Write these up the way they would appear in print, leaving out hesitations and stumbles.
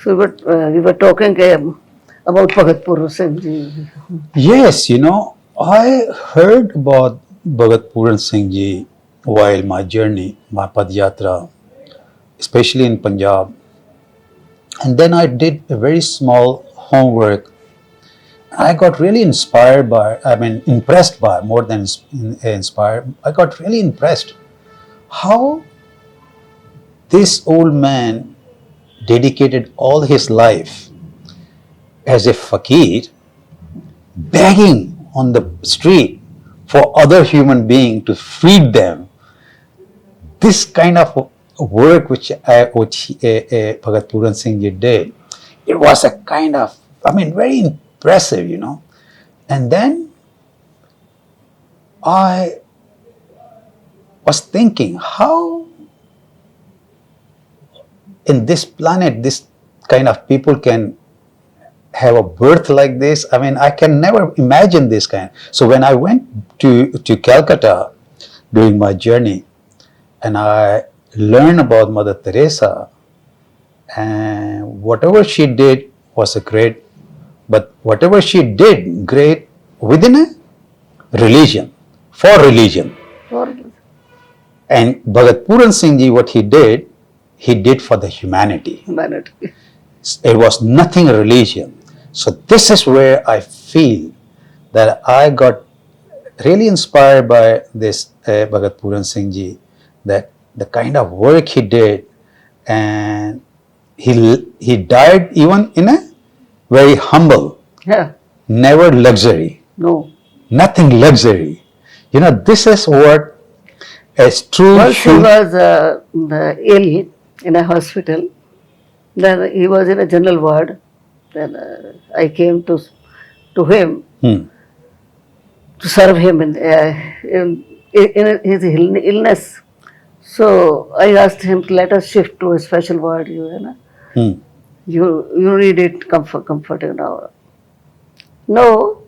So we were talking about Bhagat Puru Singh Ji. Yes, I heard about Bhagat Puran Singh Ji while my journey, my Padyatra, especially in Punjab. And then I did a very small homework. I got really impressed by, more than inspired, I got really impressed how this old man dedicated all his life as a fakir, begging on the street for other human being to feed them. This kind of work which Bhagat Puran Singh Ji did, it was a kind of, very impressive, And then I was thinking how in this planet this kind of people can have a birth like this. I can never imagine this kind. So when I went to Calcutta during my journey and I learned about Mother Teresa, and whatever she did was a great, but whatever she did great within a religion, for religion. And Bhagat Puran Singh Ji, what he did for the humanity. It was nothing religion. So this is where I feel that I got really inspired by this Bhagat Puran Singh Ji, that the kind of work he did, and he died even in a very humble, never luxury, nothing luxury. This is what as true. Once he was ill in a hospital, then he was in a general ward. Then I came to him to serve him in his illness. So I asked him to let us shift to a special ward. You need it comfort now. No,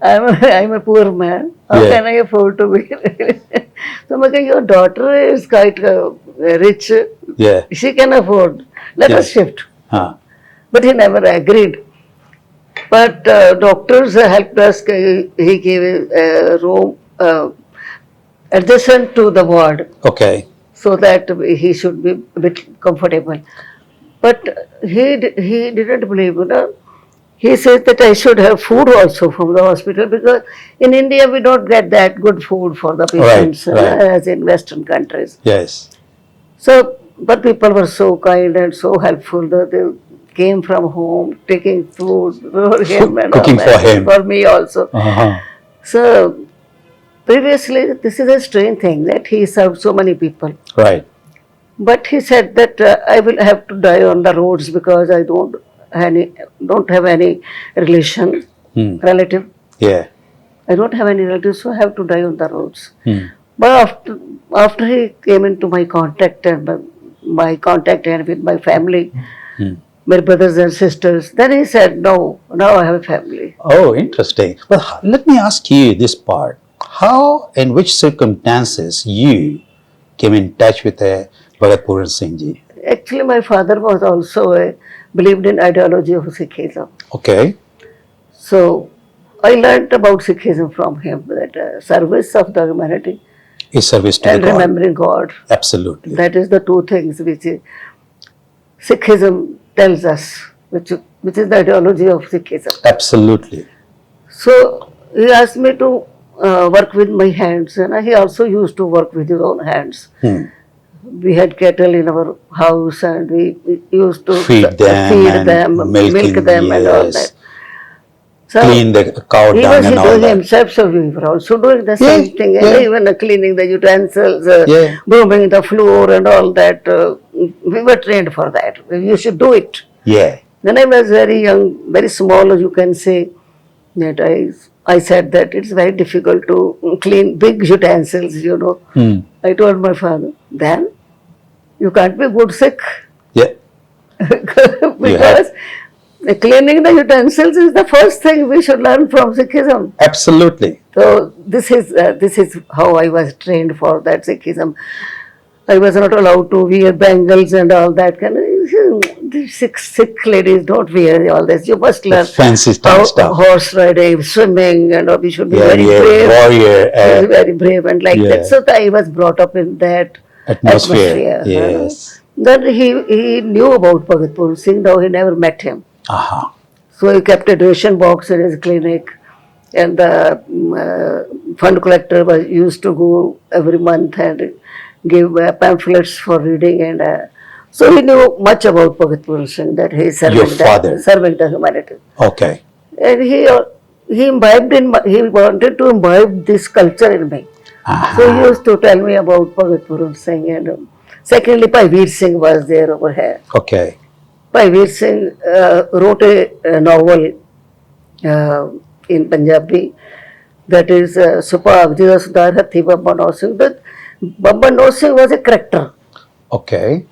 I'm a poor man. How can I afford to be? So your daughter is quite rich. Yeah. She can afford. Let us shift. But he never agreed. But doctors helped us. He gave a room adjacent to the ward. Okay. So that he should be a bit comfortable. But he didn't believe. He says that I should have food also from the hospital, because in India we don't get that good food for the patients as in Western countries. Yes. So, but people were so kind and so helpful that they came from home taking food for him and cooking for him, for me also. So previously this is a strange thing that he served so many people. Right. But he said that I will have to die on the roads because I don't have any relative. Yeah. I don't have any relatives, so I have to die on the roads. But after he came into my contact and with my family, my brothers and sisters, then he said, no, now I have a family. Oh, interesting. But let me ask you this part. How, in which circumstances you came in touch with Bhagat Puran Singh Ji? Actually, my father was also believed in ideology of Sikhism. Okay. So I learned about Sikhism from him, that service of the humanity is service to and the God. Remembering God. Absolutely. That is the two things which Sikhism tells us, which is the ideology of Sikhism. Absolutely. So he asked me to work with my hands, and he also used to work with his own hands. We had cattle in our house, and we used to feed them, milk them, and all that. So clean the cow dung and all that. He was doing himself, so we were also doing the same thing. Even cleaning the utensils, brooming the floor and all that. We were trained for that. You should do it. Yeah. When I was very young, very small, you can say, that I said that it's very difficult to clean big utensils, I told my father, then you can't be good Sikh. Yeah. Because cleaning the utensils is the first thing we should learn from Sikhism. Absolutely. So this is how I was trained for that Sikhism. I was not allowed to wear bangles and all that kind of. the sick ladies don't wear all this. You must learn fancy how stuff. horse riding, swimming, and we should be very yeah, brave. warrior Very brave and like yeah. that. So I was brought up in that atmosphere. Yes. Then he knew about Bhagat Pooran Singh, though he never met him. Uh-huh. So he kept a donation box in his clinic, and the fund collector was used to go every month and give pamphlets for reading, and so he knew much about Bhagat Pooran Singh, that he is serving the humanity. Okay. And he wanted to imbibe this culture in me. Uh-huh. So he used to tell me about Bhagat Pooran Singh, and secondly, Bhai Veer Singh was there over here. Okay. Bhai Veer Singh wrote a novel in Punjabi that is superb. Jesus Sudar Hathi Baba Nau Singh. But Baba Nau Singh was a character. Okay.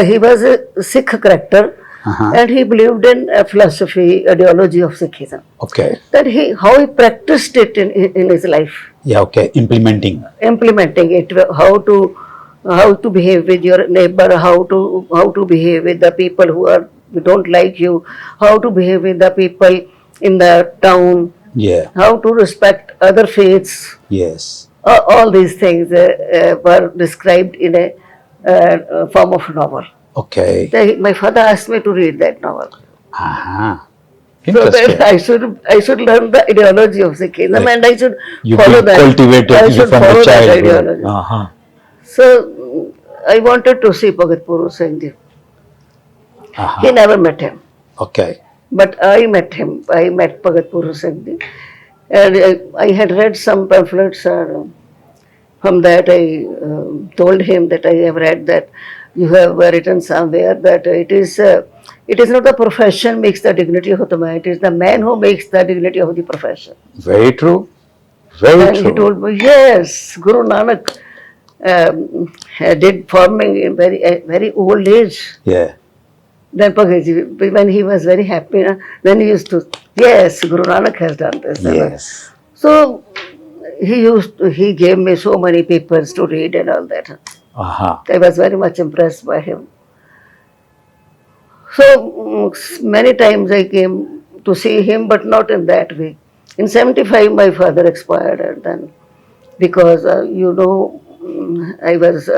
He was a Sikh character, and he believed in philosophy, ideology of Sikhism. Okay. That how he practiced it in his life. Yeah. Okay. Implementing it, how to behave with your neighbor, how to behave with the people who don't like you, how to behave with the people in the town, Yeah. how to respect other faiths. Yes. All these things were described in a form of novel. Okay. My father asked me to read that novel. Uh-huh. So Interesting. that I should learn the ideology of Sikhism, and I should follow that. Cultivated I should from follow the that childhood. ideology. Uh-huh. So I wanted to see Bhagat Pooran Singh Ji. Uh-huh. He never met him, Okay. but I met him. I met Bhagat Pooran Singh Ji, and I had read some pamphlets. From that, I told him that I have read that you have written somewhere that it is not the profession makes the dignity of the man; it is the man who makes the dignity of the profession. Very true. Very And true. he told me, yes, Guru Nanak did farming in very old age. Yeah. Then when he was very happy, then he used to, yes, Guru Nanak has done this. Yes. So he gave me so many papers to read and all that. Uh-huh. I was very much impressed by him. So many times I came to see him, but not in that way. In 75, my father expired, and then because I was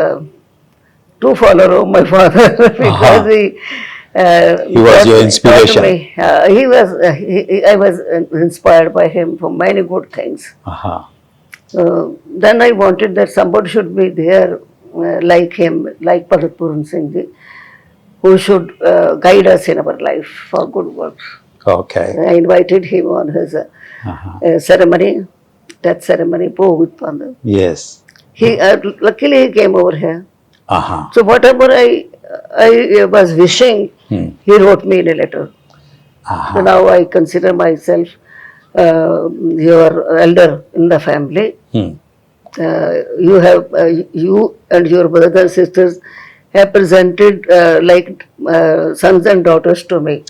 true follower of my father because he was your inspiration. I was inspired by him for many good things. Uh-huh. Then I wanted that somebody should be there like him, like Bhagat Pooran Singh Ji, who should guide us in our life for good works. Okay. I invited him on his ceremony, death ceremony, Bhog. Yes. Luckily he came over here. Uh-huh. So whatever I was wishing, he wrote me in a letter. Uh-huh. So now I consider myself your elder in the family. You and your brothers and sisters have presented like sons and daughters to me.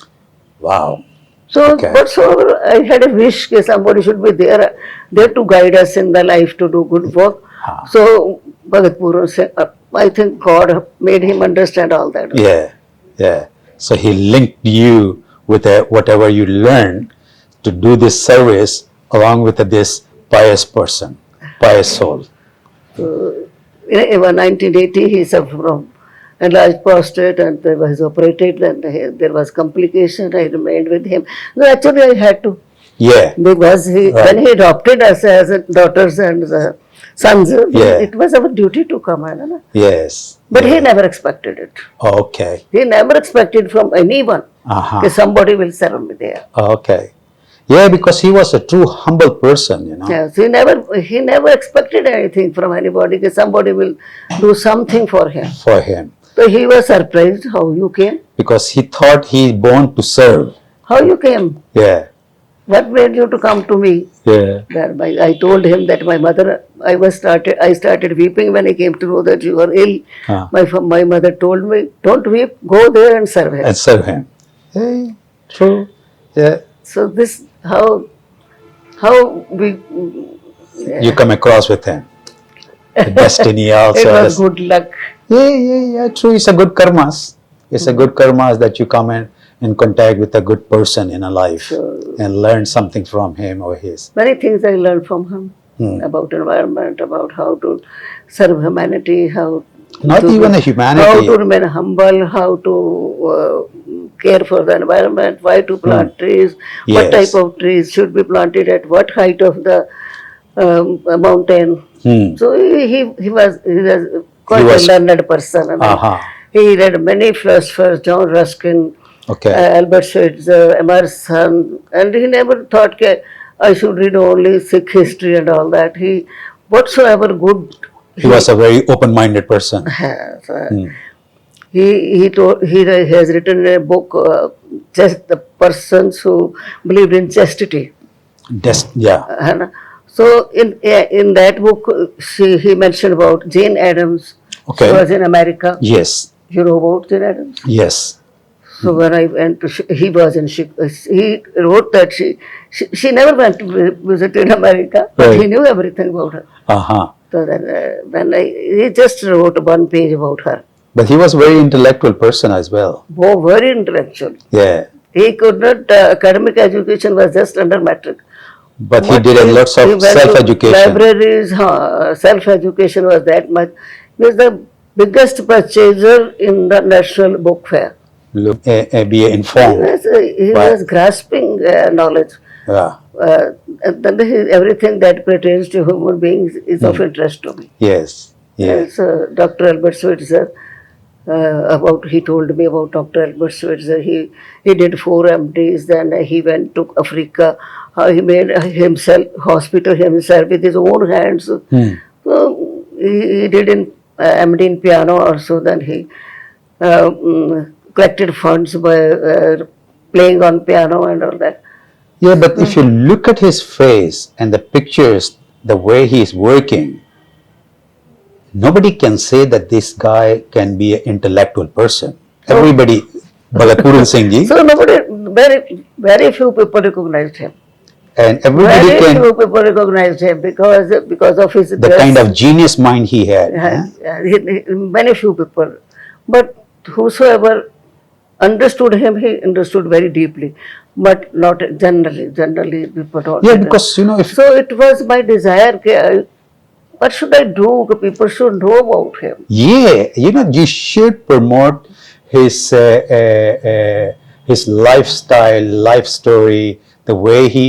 Wow. So Okay. whatsoever I had a wish that somebody should be there to guide us in the life to do good work. So Bhagat Pooran said, I think God made him understand all that. Yeah. Yeah. So he linked you with whatever you learned to do this service along with this pious person, pious soul. In 1980, he suffered from enlarged prostate, and there was operated, and there was complication. I remained with him. So actually, I had to. Yeah. Because when he adopted us as daughters and sons, it was our duty to come. Yes. But he never expected it. Okay. He never expected from anyone that somebody will serve me there. Okay. Yeah, because he was a true humble person, Yes, he never expected anything from anybody, that somebody will do something for him. For him. So he was surprised how you came. Because he thought he born to serve. How you came? Yeah. What made you to come to me? Yeah. I told him that my mother, I started weeping when I came to know that you were ill. My mother told me, don't weep, go there and serve him. And serve him. Hey, true. Yeah. So this, how we... You come across with him. The destiny also. It was good luck. Yeah, true. It's a good karmas. It's a good karma that you come in contact with a good person in a life and learn something from him or his. Many things I learned from him about environment, about how to serve humanity, how Not even a how humanity. to remain humble, how to care for the environment, why to plant trees, what Yes. type of trees should be planted at what height of the mountain. So he was quite was- a learned person. And Uh-huh. he read many philosophers, John Ruskin, Okay. Albert Schweitzer, Emerson, and he never thought that I should read only Sikh history and all that. He, whatsoever good He was a very open-minded person. has, he has written a book, just the persons who believed in chastity. Yeah. And so in that book, he mentioned about Jane Addams. Okay. She was in America. Yes. You know about Jane Addams? Yes. So when I went to, he was in Chicago. He wrote that she never went to visit in America, but Right. he knew everything about her. Uh-huh. So then he just wrote one page about her. But he was a very intellectual person as well. Oh, very intellectual. Yeah. He could not, academic education was just under matric. But he did a lots he of went to self-education. Libraries, self-education was that much. He was the biggest purchaser in the National Book Fair. Look, be informed. He Right. was grasping knowledge. Yeah. And then everything that pertains to human beings is of interest to me. Yes. Yes. Yes, Dr. Albert Schweitzer, he told me about Dr. Albert Schweitzer. He did 4 MDs, then he went to Africa. He made himself hospital himself with his own hands. So he did in MD in piano also. Then he collected funds by playing on piano and all that. Yeah, but if you look at his face and the pictures, the way he is working, nobody can say that this guy can be an intellectual person. Everybody, Bhagat Puran Singh ji, So very few people recognized him. and everybody Very can, few people recognized him because of his the kind of genius mind he had. many few people. But whosoever understood him, he understood very deeply, but not generally. Generally, people don't. Yeah, because if So it was my desire. What should I do? People should know about him. yeah, you should promote his lifestyle, life story, the way he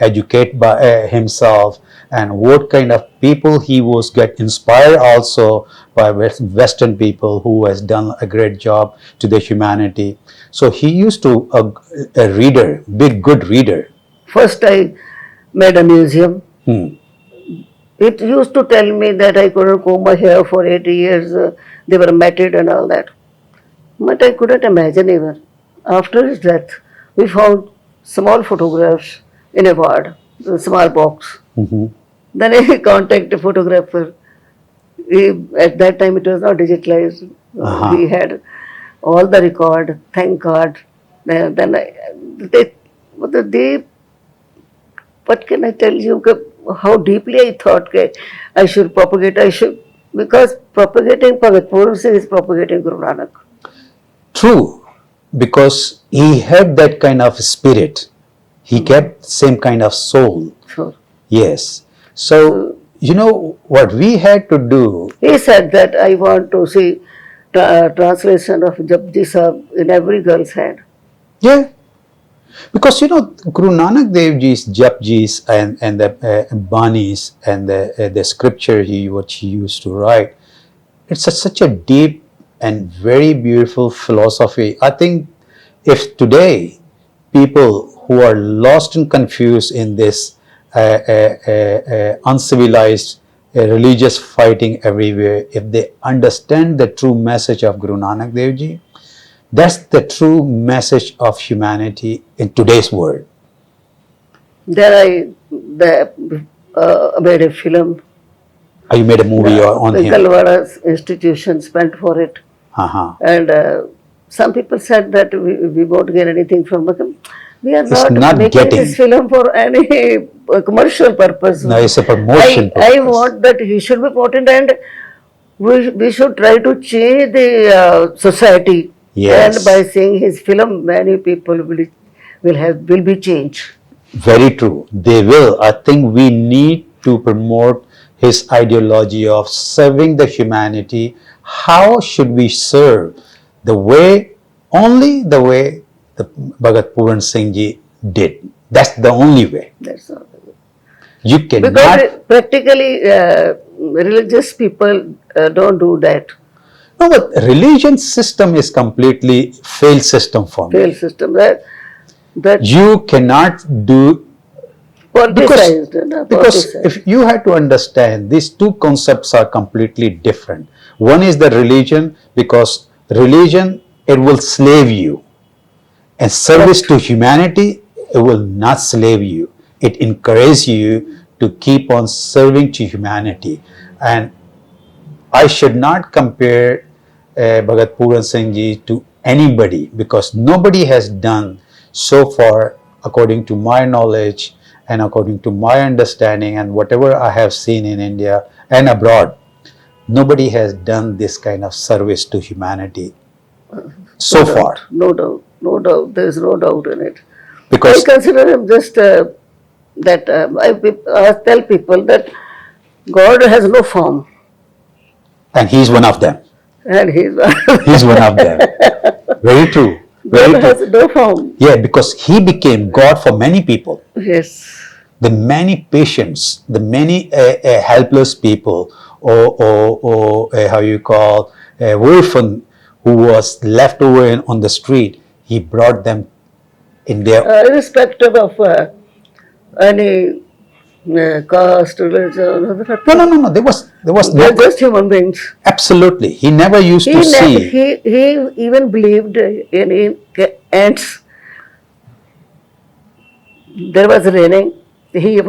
educate by himself, and what kind of people he was get inspired also by Western people who has done a great job to the humanity. So he used to a reader, big good reader. First, I made a museum. Hmm. It used to tell me that I couldn't comb my hair for 80 years. They were matted and all that. But I couldn't imagine even. After his death, we found small photographs in a ward, a small box. Mm-hmm. Then I contacted a photographer. At that time, it was not digitalized. Uh-huh. He had all the record, thank God. Then what can I tell you? How deeply I thought I should propagate. Because propagating Bhagat Puran Singh is propagating Guru Nanak. True, because he had that kind of spirit. He kept same kind of soul. Sure. Yes. So, what we had to do. He said that I want to see translation of Japji Sahib in every girl's hand. Yeah. Because, Guru Nanak Dev Ji's Japjis and the Banis and the scripture what he used to write, it's such a deep and very beautiful philosophy. I think if today people who are lost and confused in this uncivilized religious fighting everywhere, if they understand the true message of Guru Nanak Dev Ji, that's the true message of humanity in today's world. Then I made a film. You made a movie on him. Pingalwara's institution spent for it. Uh-huh. And some people said that we won't get anything from it. We are It's not making getting. this film for any commercial purpose. No, it's a promotion I purpose. want that he should be promoted, and we should try to change the society. Yes. And by seeing his film, many people will be changed. Very true. They will. I think we need to promote his ideology of serving the humanity. How should we serve? The way, only the way the Bhagat Puran Singh Ji did. That's the only way. That's all. You cannot. Because practically religious people don't do that. No, but religion system is completely failed system for me. Failed system that You cannot do politicized. because Politicized. if you have to understand, these two concepts are completely different. One is the religion, because religion, it will slave you, and service to humanity, it will not slave you. It encourages you to keep on serving to humanity. And I should not compare Bhagat Puran Singh Ji to anybody, because nobody has done so far, according to my knowledge and according to my understanding and whatever I have seen in India and abroad, nobody has done this kind of service to humanity so No far. doubt, no doubt, no doubt. There is no doubt in it. I Because consider him just that I tell people that God has no form, and he's one of them. and he's He's one of them. Very true. Very God true. has no form. Yeah, because he became God for many people. Yes. The many patients, the many helpless people, or how you call orphan who was left over on the street, he brought them in their. Irrespective of any caste, religion, No. There was they're no. just human beings. Absolutely, he never used He to never, see. he even believed in ants. There was raining. He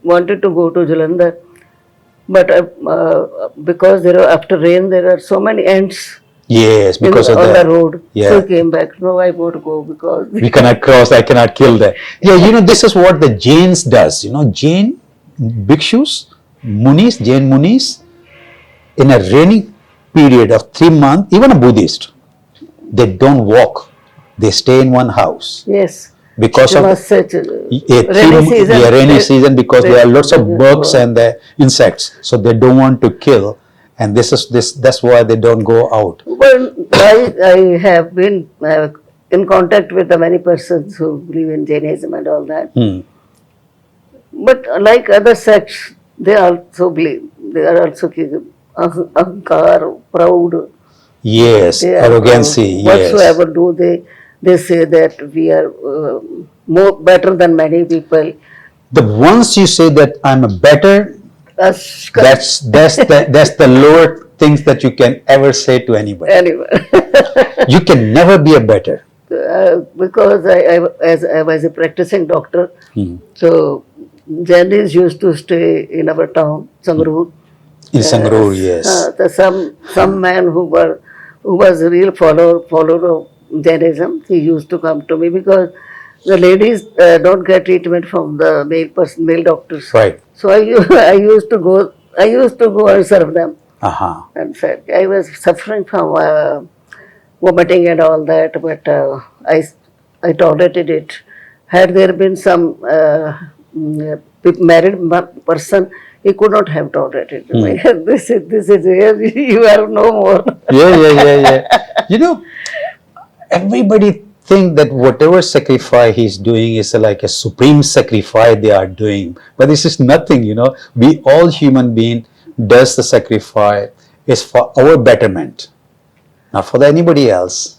wanted to go to Jalandhar, but because there are, after rain there are so many ants Yes, because of on that. the road. Yeah. So he came back. No, I won't go because We cannot cross, I cannot kill that. Yeah, this is what the Jains does. Jain bhikshus, munis, Jain munis, in a rainy period of 3 months, even a Buddhist, they don't walk. They stay in one house. yes, Because there of was such rainy season. rainy season, because there are lots of bugs Yeah. and the insects, so they don't want to kill, and that's why they don't go out. Well, I have been in contact with the many persons who believe in Jainism and all that. But like other sects, they also believe, they are also ahankar, proud. Yes, They are, arrogancy. Yes. whatsoever do they say that we are more better than many people. The once you say that I'm a better, Us, that's the lower things that you can ever say to anybody. anyway. You can never be a better. Because as I was a practicing doctor, so Jainis used to stay in our town, Sangrur. In Sangrur, yes. Some man who was a real follower of Jainism, he used to come to me because the ladies don't get treatment from the male doctors. Right. So I used to go and serve them. Uh-huh. And said I was suffering from vomiting and all that, but I tolerated it. Had there been some married person, he could not have tolerated me. This is here. You are no more. Yeah. Everybody think that whatever sacrifice he's doing is like a supreme sacrifice they are doing, but this is nothing. We all human being does the sacrifice is for our betterment, not for anybody else.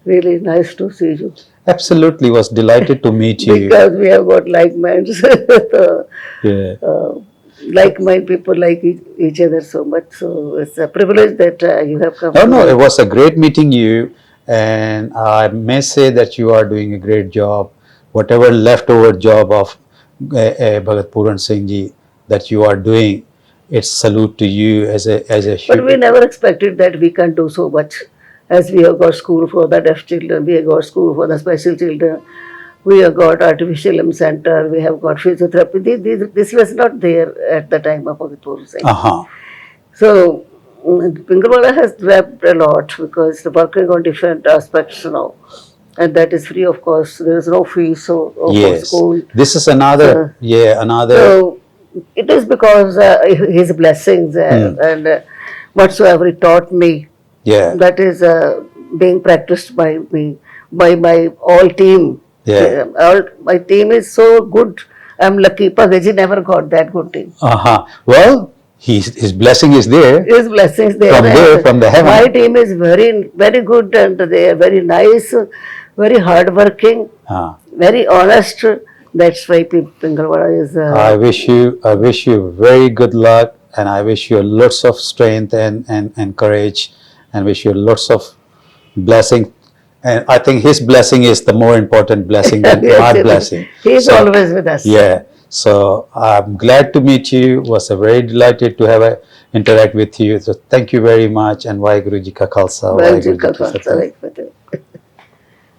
Really nice to see you. Absolutely, was delighted to meet you. Because we have got like minds. Yeah. Like mind people like each other so much. So it's a privilege that you have come. No, it was a great meeting you, and I may say that you are doing a great job. Whatever leftover job of Bhagat Puran Singh Ji that you are doing, it's salute to you as a But we never expected that we can do so much. As we have got school for the deaf children, we have got school for the special children, we have got artificial limb center, we have got physiotherapy. This was not there at the time of Bhagat Puran Singh. Uh-huh. So, Pingalwara has developed a lot because they're working on different aspects now. And that is free of cost. There is no fee so for Yes. school. This is another, So- another, So it is because his blessings and whatsoever he taught me, yeah, that is being practiced by me, by my all team. Yeah. All, my team is so good. I'm lucky. Pagaji never got that good team. well, his blessing is there. His blessings there. From there, and from the heaven. My team is very, very good and they are very nice, very hardworking, Uh, very honest. That's why Pingalwara is. I wish you very good luck, and I wish you lots of strength and courage, and wish you lots of blessing. And I think his blessing is the more important blessing than Yes, my yes. blessing. He is So, always with us. Yeah. So I'm glad to meet you. Was very delighted to have interact with you. So thank you very much. And Vaheguru Ji Ka Khalsa, Well, Vaheguru Ji Ki Fateh. Like